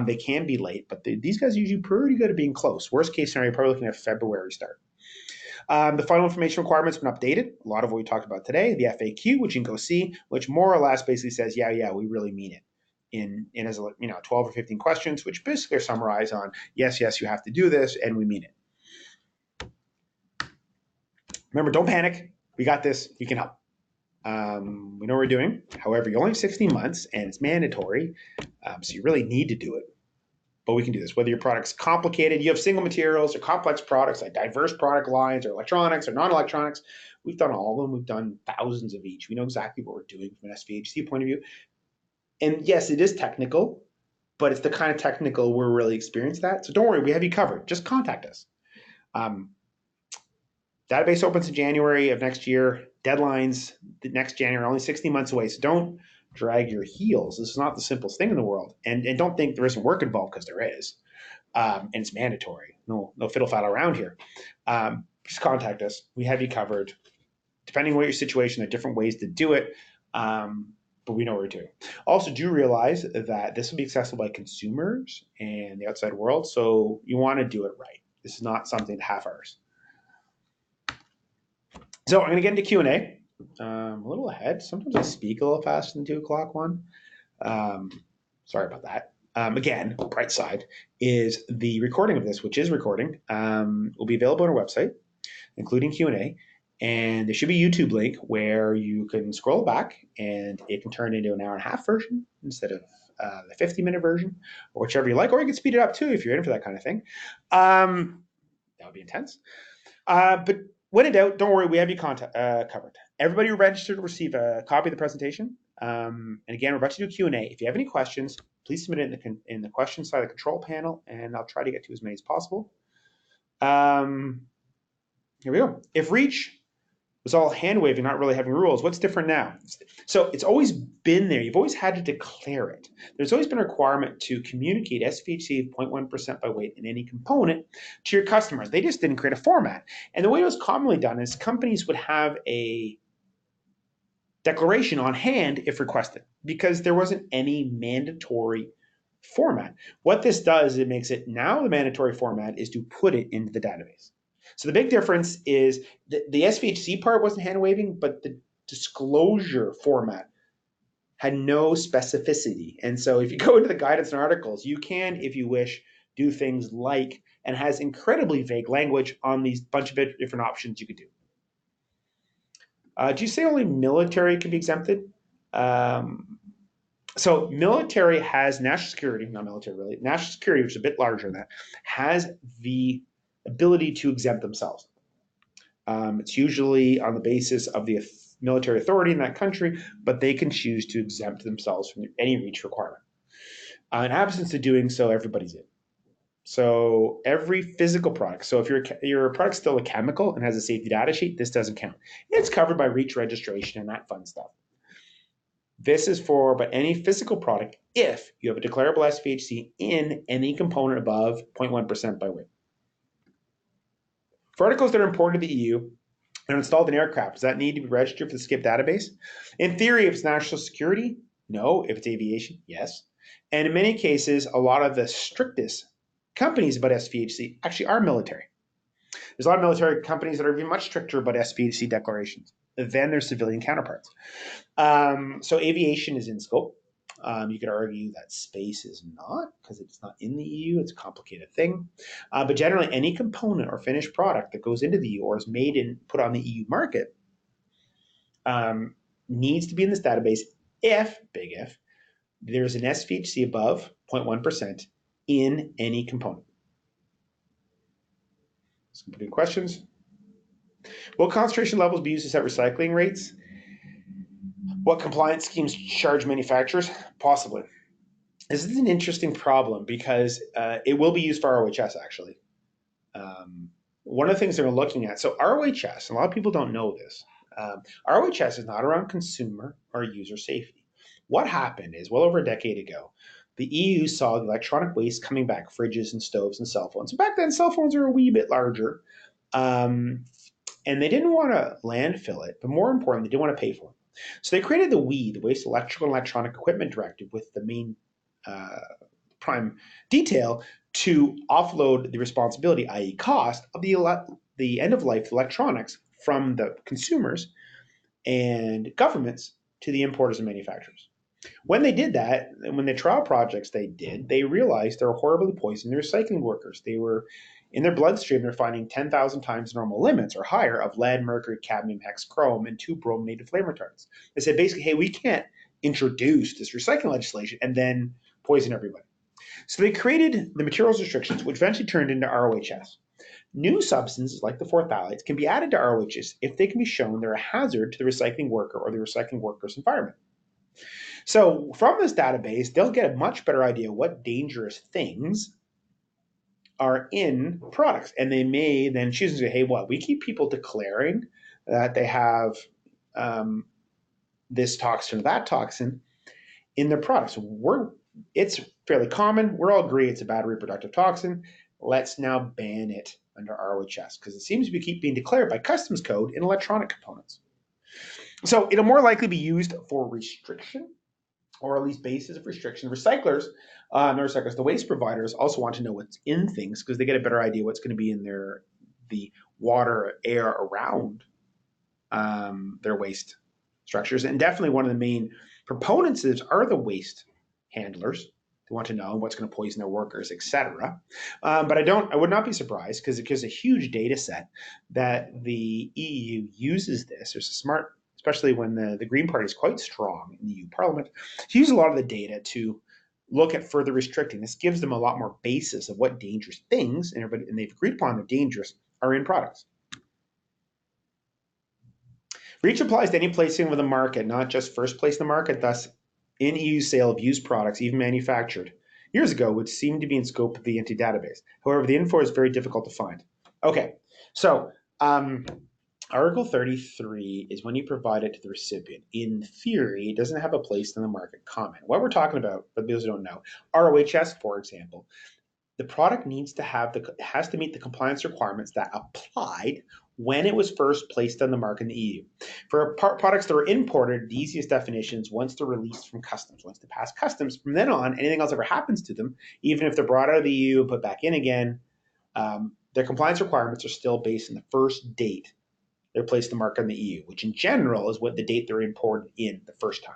They can be late, but these guys are usually pretty good at being close. Worst case scenario, you're probably looking at February start. The final information requirements have been updated. A lot of what we talked about today, the FAQ, which you can go see, which more or less basically says, yeah, we really mean it. In as 12 or 15 questions, which basically are summarized on, yes, you have to do this, and we mean it. Remember, don't panic. We got this. You can help. We know what we're doing. However, you only have 16 months, and it's mandatory, so you really need to do it but we can do this. Whether your product's complicated, you have single materials or complex products like diverse product lines or electronics or non-electronics, we've done all of them. We've done thousands of each. We know exactly what we're doing from an SVHC point of view. And yes, it is technical, but it's the kind of technical we're really experienced at. So don't worry, we have you covered. Just contact us. Database opens in January of next year. Deadlines the next January, only 60 months away. So don't drag your heels. This is not the simplest thing in the world. And don't think there isn't work involved, because there is. And it's mandatory. No fiddle-faddle around here. Just contact us. We have you covered. Depending on what your situation, there are different ways to do it. But we know what we're doing. Also, do realize that this will be accessible by consumers and the outside world. So you want to do it right. This is not something to half-hours. So I'm going to get into Q&A. A little ahead. Sometimes I speak a little faster than 2 o'clock one. Sorry about that. Again, bright side is the recording of this, which is recording, will be available on our website, including Q&A. And there should be a YouTube link where you can scroll back and it can turn into an hour-and-a-half version instead of the 50-minute version, or whichever you like. Or you can speed it up too if you're in for that kind of thing. That would be intense. But when in doubt, don't worry, we have you covered. Everybody registered to receive a copy of the presentation. And again, we're about to do Q&A. If you have any questions, please submit it in the questions side of the control panel, and I'll try to get to as many as possible. Here we go. If REACH was all hand-waving, not really having rules, what's different now? So it's always been there. You've always had to declare it. There's always been a requirement to communicate SVHC of 0.1% by weight in any component to your customers. They just didn't create a format. And the way it was commonly done is companies would have a declaration on hand if requested, because there wasn't any mandatory format. What this does, it makes it now the mandatory format is to put it into the database. So the big difference is the SVHC part wasn't hand-waving, but the disclosure format had no specificity. And so if you go into the guidance and articles, you can, if you wish, do things like, and has incredibly vague language on these bunch of different options you could do. Do you say only military can be exempted? So military has national security, not military really, national security, which is a bit larger than that, has the ability to exempt themselves. It's usually on the basis of the military authority in that country, but they can choose to exempt themselves from any REACH requirement. In absence of doing so, everybody's in. So every physical product, so if your product's still a chemical and has a safety data sheet, this doesn't count. It's covered by REACH registration and that fun stuff. This is for but any physical product if you have a declarable SVHC in any component above 0.1% by weight. For articles that are imported to the EU and installed in aircraft, does that need to be registered for the SCIP database? In theory, if it's national security, no. If it's aviation, yes. And in many cases, a lot of the strictest companies about SVHC actually are military. There's a lot of military companies that are even much stricter about SVHC declarations than their civilian counterparts. So aviation is in scope. You could argue that space is not, because it's not in the EU. It's a complicated thing. But generally, any component or finished product that goes into the EU or is made and put on the EU market needs to be in this database if, big if, there's an SVHC above 0.1% in any component. Some good questions. Will concentration levels be used to set recycling rates? What compliance schemes charge manufacturers? Possibly. This is an interesting problem because it will be used for ROHS, actually. One of the things that we're looking at, so ROHS, and a lot of people don't know this, ROHS is not around consumer or user safety. What happened is, well over a decade ago, the EU saw the electronic waste coming back, fridges and stoves and cell phones. Back then, cell phones were a wee bit larger, and they didn't want to landfill it, but more importantly, they didn't want to pay for it. So they created the WEED, the Waste Electrical and Electronic Equipment Directive, with the main prime detail to offload the responsibility, i.e. cost, of the end-of-life electronics from the consumers and governments to the importers and manufacturers. When they did that, and when the trial projects they did, they realized they were horribly poisoning the recycling workers. They were, in their bloodstream, they're finding 10,000 times normal limits or higher of lead, mercury, cadmium, hex, chrome, and 2 brominated flame retardants. They said basically, hey, we can't introduce this recycling legislation and then poison everybody. So they created the materials restrictions, which eventually turned into ROHS. New substances like the fourth phthalates can be added to ROHS if they can be shown they're a hazard to the recycling worker or the recycling worker's environment. So from this database, they'll get a much better idea what dangerous things are in products. And they may then choose to say, hey, well, we keep people declaring that they have this toxin or that toxin in their products. It's fairly common. We're all agree it's a bad reproductive toxin. Let's now ban it under ROHS because it seems to keep being declared by customs code in electronic components. So it'll more likely be used for restriction, or at least basis of restriction. Recyclers, the waste providers also want to know what's in things because they get a better idea what's going to be in the water, air around their waste structures. And definitely one of the main proponents are the waste handlers. They want to know what's going to poison their workers, etc. But I would not be surprised because there's a huge data set that the EU uses this. There's a smart, especially when the Green Party is quite strong in the EU Parliament, to use a lot of the data to look at further restricting. This gives them a lot more basis of what dangerous things, and they've agreed upon they're dangerous, are in products. REACH applies to any placing of the market, not just first place in the market, thus in EU sale of used products, even manufactured years ago, would seem to be in scope of the ENTI database. However, the info is very difficult to find. Okay, so Article 33 is when you provide it to the recipient. In theory, it doesn't have a place in the market comment. What we're talking about, for those who don't know, ROHS, for example, the product has to meet the compliance requirements that applied when it was first placed on the market in the EU. For products that are imported, the easiest definitions, once they're released from customs, once they pass customs, from then on, anything else ever happens to them, even if they're brought out of the EU and put back in again, their compliance requirements are still based on the first date they're placed on the market in the EU, which in general is what the date they're imported in the first time.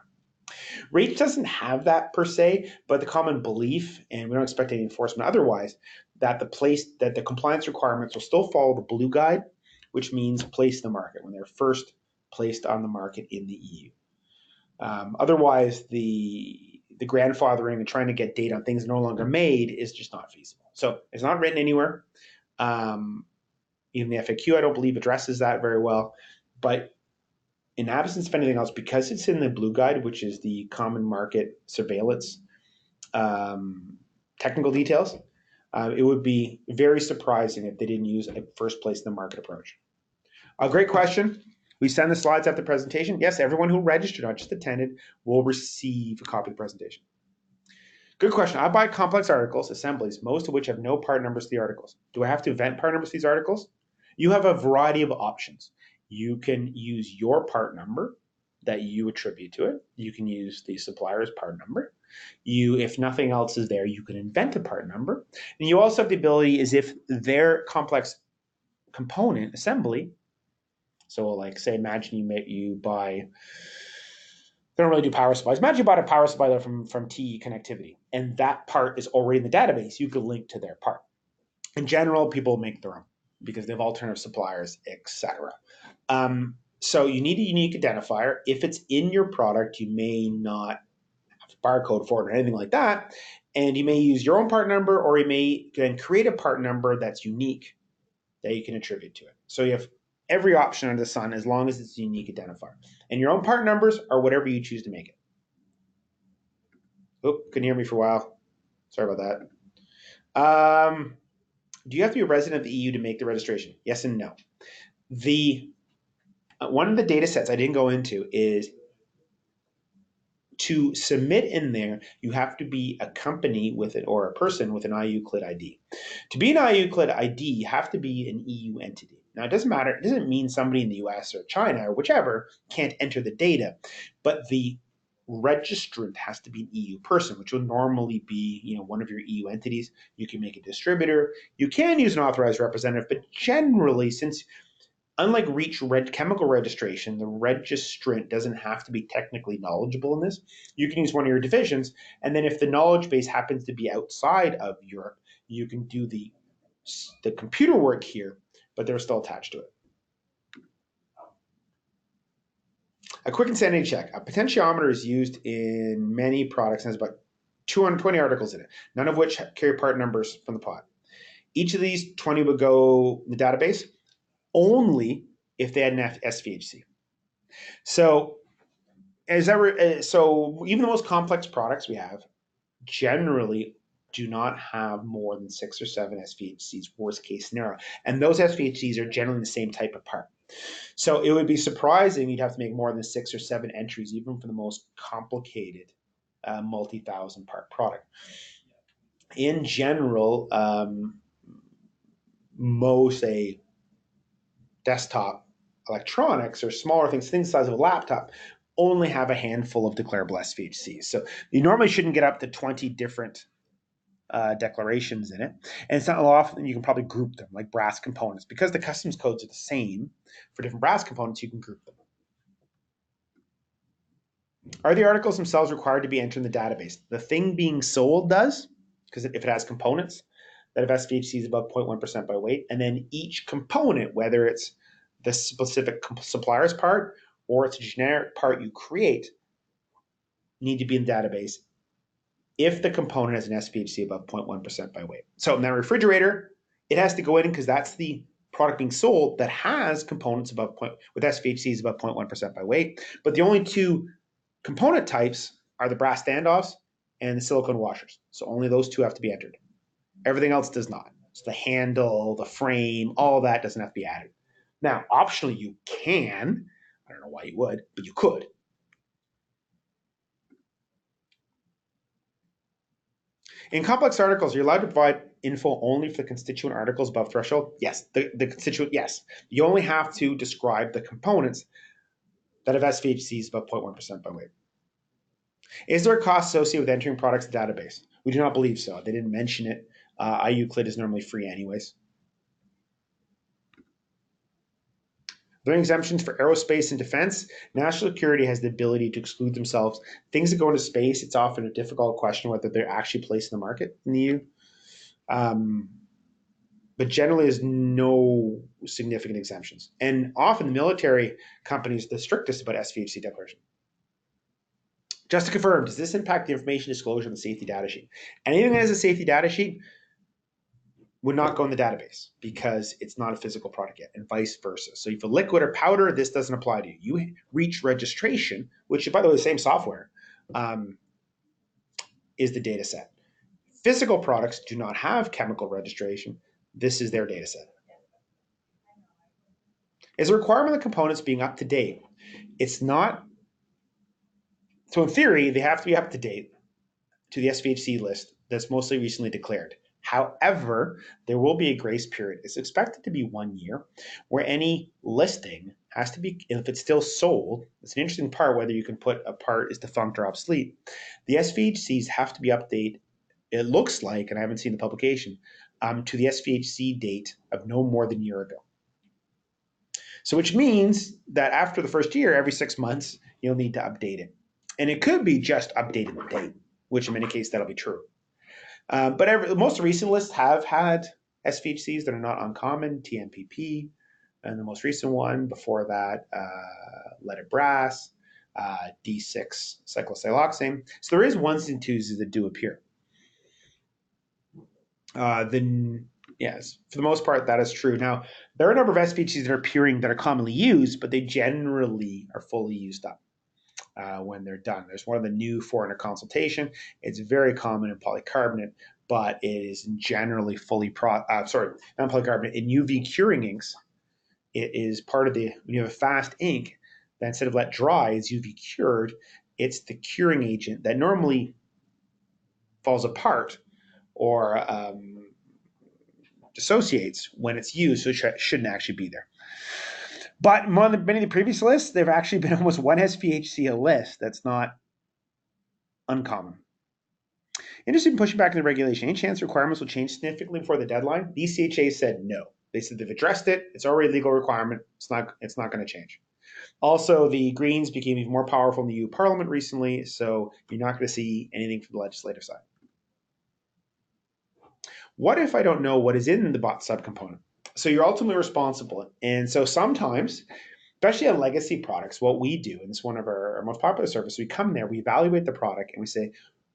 REACH doesn't have that per se, but the common belief, and we don't expect any enforcement otherwise, that the compliance requirements will still follow the blue guide, which means placed in the market when they're first placed on the market in the EU. Otherwise, the grandfathering and trying to get data on things no longer made is just not feasible. So it's not written anywhere. Even the FAQ, I don't believe, addresses that very well. But in absence of anything else, because it's in the blue guide, which is the common market surveillance technical details, it would be very surprising if they didn't use a first place in the market approach. A great question. We send the slides after the presentation. Yes, everyone who registered, not just attended, will receive a copy of the presentation. Good question. I buy complex articles, assemblies, most of which have no part numbers to the articles. Do I have to invent part numbers to these articles? You have a variety of options. You can use your part number that you attribute to it. You can use the supplier's part number. If nothing else is there, you can invent a part number. And you also have the ability, is if their complex component assembly, so like say, imagine you buy, they don't really do power supplies. Imagine you bought a power supply from TE Connectivity, and that part is already in the database. You could link to their part. In general, people make their own because they have alternative suppliers, etc. So you need a unique identifier. If it's in your product, you may not have a barcode for it or anything like that, and you may use your own part number, or you may then create a part number that's unique that you can attribute to it. So you have every option under the sun as long as it's a unique identifier. And your own part numbers are whatever you choose to make it. Oh, couldn't hear me for a while. Sorry about that. Do you have to be a resident of the EU to make the registration? Yes and no. One of the data sets I didn't go into is to submit in there, you have to be a company with it or a person with an EU CLID ID. To be an EU CLID ID, you have to be an EU entity. Now, it doesn't matter. It doesn't mean somebody in the US or China or whichever can't enter the data, but the registrant has to be an EU person, which will normally be, one of your EU entities. You can make a distributor. You can use an authorized representative, but generally, since unlike REACH chemical registration, the registrant doesn't have to be technically knowledgeable in this. You can use one of your divisions, and then if the knowledge base happens to be outside of Europe, you can do the computer work here, but they're still attached to it. A quick insanity check. A potentiometer is used in many products and has about 220 articles in it, none of which carry part numbers from the pot. Each of these 20 would go in the database only if they had an SVHC. So, so even the most complex products we have generally do not have more than 6 or 7 SVHCs, worst case scenario. And those SVHCs are generally the same type of part. So it would be surprising you'd have to make more than 6 or 7 entries, even for the most complicated multi-thousand part product. In general, most desktop electronics or smaller things the size of a laptop, only have a handful of declarable SVHCs. So you normally shouldn't get up to 20 different declarations in it. And it's not often you can probably group them like brass components. Because the customs codes are the same for different brass components, you can group them. Are the articles themselves required to be entered in the database? The thing being sold does, because if it has components that have SVHCs above 0.1% by weight, and then each component, whether it's the specific supplier's part or it's a generic part you create, need to be in the database if the component has an SVHC above 0.1% by weight. So in that refrigerator, it has to go in because that's the product being sold that has components above with SVHCs above 0.1% by weight. But the only two component types are the brass standoffs and the silicone washers. So only those two have to be entered. Everything else does not. So the handle, the frame, all that doesn't have to be added. Now, optionally, you can. I don't know why you would, but you could. In complex articles, you're allowed to provide info only for the constituent articles above threshold? Yes. The constituent, yes. You only have to describe the components that have SVHCs above 0.1% by weight. Is there a cost associated with entering products to the database? We do not believe so. They didn't mention it. iUclid is normally free anyways. Are there any exemptions for aerospace and defense? National security has the ability to exclude themselves. Things that go into space, it's often a difficult question whether they're actually placed in the market in the EU. But generally, there's no significant exemptions. And often the military companies are the strictest about SVHC declaration. Just to confirm, does this impact the information disclosure on the safety data sheet? Anything that has a safety data sheet would not go in the database because it's not a physical product yet, and vice versa. So if a liquid or powder, this doesn't apply to you. You reach registration, which, by the way, the same software, is the data set. Physical products do not have chemical registration. This is their data set. Is a requirement of the components being up to date? It's not. So in theory, they have to be up to date to the SVHC list that's mostly recently declared. However, there will be a grace period. It's expected to be 1 year, where any listing has to be, if it's still sold, it's an interesting part whether you can put a part is defunct or obsolete. The SVHCs have to be updated, it looks like, and I haven't seen the publication, to the SVHC date of no more than a year ago. So which means that after the first year, every 6 months, you'll need to update it. And it could be just updating the date, which in many cases that'll be true. But the most recent lists have had SVHCs that are not uncommon, TMPP, and the most recent one before that, leaded brass, D6 cyclosiloxane. So there is ones and twos that do appear. Then yes, for the most part, that is true. Now, there are a number of SVHCs that are appearing that are commonly used, but they generally are fully used up when they're done. There's one of the new 400 consultation. It's very common in polycarbonate, but it is generally fully not polycarbonate, in UV curing inks. It is part of when you have a fast ink that instead of let dry is UV cured, it's the curing agent that normally falls apart or dissociates when it's used, so it shouldn't actually be there. But many of the previous lists, there have actually been almost one SVHC a list. That's not uncommon. Interested in pushing back in the regulation. Any chance requirements will change significantly before the deadline? DCHA said no. They said they've addressed it. It's already a legal requirement. It's not going to change. Also, the Greens became even more powerful in the EU Parliament recently, so you're not going to see anything from the legislative side. What if I don't know what is in the bot subcomponent? So you're ultimately responsible. And so sometimes, especially on legacy products, what we do, and it's one of our most popular services, we come there, we evaluate the product, and we say,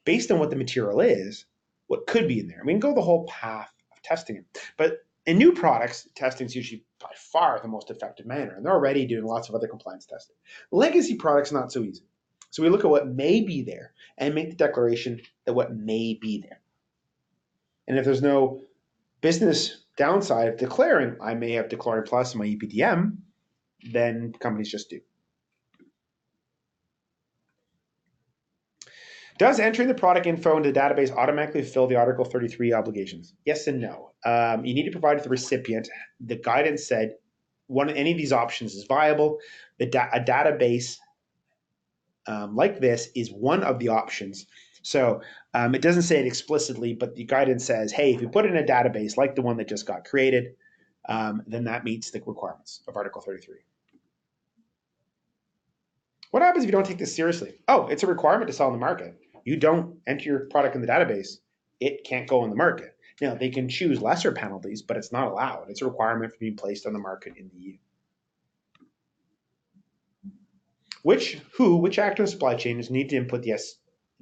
based on what the material is, what could be in there. We can go the whole path of testing it. But in new products, testing is usually by far the most effective manner, and they're already doing lots of other compliance testing. Legacy products, not so easy. So we look at what may be there and make the declaration that what may be there. And if there's no business downside of declaring, I may have Declaring Plus in my EPDM, then companies just do. Does entering the product info into the database automatically fulfill the Article 33 obligations? Yes and no. You need to provide to the recipient. The guidance said any of these options is viable. A database like this is one of the options. So it doesn't say it explicitly, but the guidance says, hey, if you put it in a database like the one that just got created, then that meets the requirements of Article 33. What happens if you don't take this seriously? Oh, it's a requirement to sell in the market. You don't enter your product in the database, it can't go in the market. Now, they can choose lesser penalties, but it's not allowed. It's a requirement for being placed on the market in the EU. Which actor in the supply chain need to input the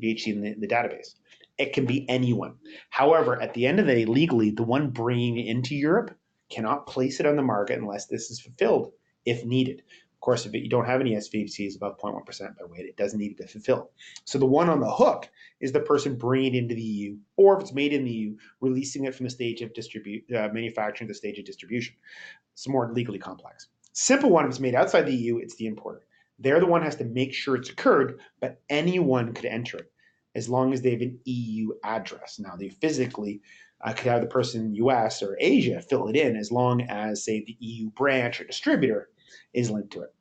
SVHC in the database? It can be anyone. However, at the end of the day, legally, the one bringing it into Europe cannot place it on the market unless this is fulfilled if needed. Of course, if you don't have any SVHCs above 0.1% by weight, it doesn't need to be fulfilled. So the one on the hook is the person bringing it into the EU, or if it's made in the EU, releasing it from the stage of manufacturing to the stage of distribution. It's more legally complex. Simple one, if it's made outside the EU, it's the importer. They're the one who has to make sure it's occurred, but anyone could enter it as long as they have an EU address. Now, they physically could have the person in the US or Asia fill it in as long as, say, the EU branch or distributor is linked to it.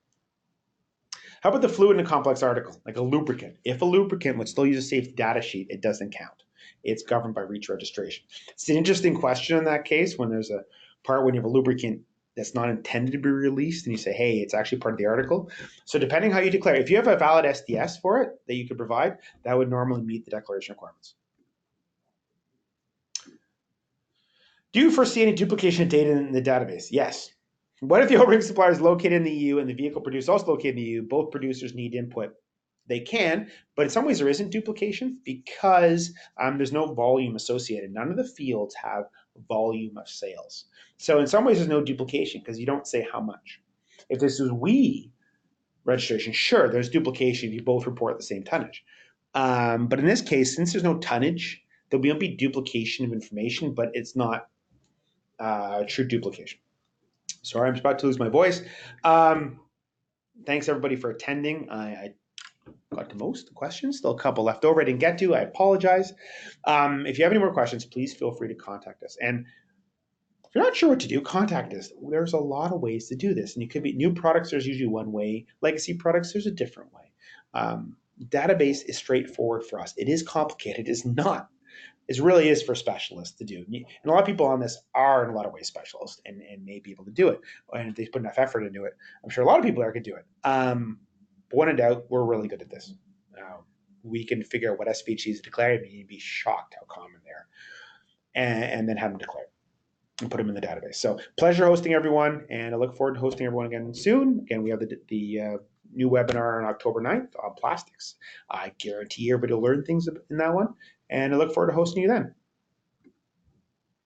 How about the fluid in a complex article, like a lubricant? If a lubricant would still use a safety data sheet, it doesn't count. It's governed by REACH registration. It's an interesting question in that case when there's a part when you have a lubricant that's not intended to be released and you say, hey, it's actually part of the article. So depending how you declare, if you have a valid SDS for it that you could provide, that would normally meet the declaration requirements. Do you foresee any duplication of data in the database? Yes. What if the O-ring supplier is located in the EU and the vehicle producer also located in the EU? Both producers need input. They can, but in some ways there isn't duplication because there's no volume associated. None of the fields have volume of sales. So in some ways there's no duplication because you don't say how much. If this is we registration, sure, there's duplication if you both report the same tonnage. But in this case, since there's no tonnage, there won't be duplication of information, but it's not true duplication. Sorry, I'm about to lose my voice. Thanks everybody for attending. I got to most questions, still a couple left over I didn't get to. I apologize. If you have any more questions, please feel free to contact us. And if you're not sure what to do, contact us. There's a lot of ways to do this. And you could be new products, there's usually one way. Legacy products, there's a different way. Database is straightforward for us. It is complicated. It's not. It really is for specialists to do. And a lot of people on this are in a lot of ways specialists and may be able to do it. And if they put enough effort into it, I'm sure a lot of people there could do it. But when in doubt, we're really good at this. We can figure out what SVHCs declared and you'd be shocked how common they are. And then have them declared and put them in the database. So pleasure hosting everyone. And I look forward to hosting everyone again soon. Again, we have the new webinar on October 9th on plastics. I guarantee everybody will learn things in that one. And I look forward to hosting you then.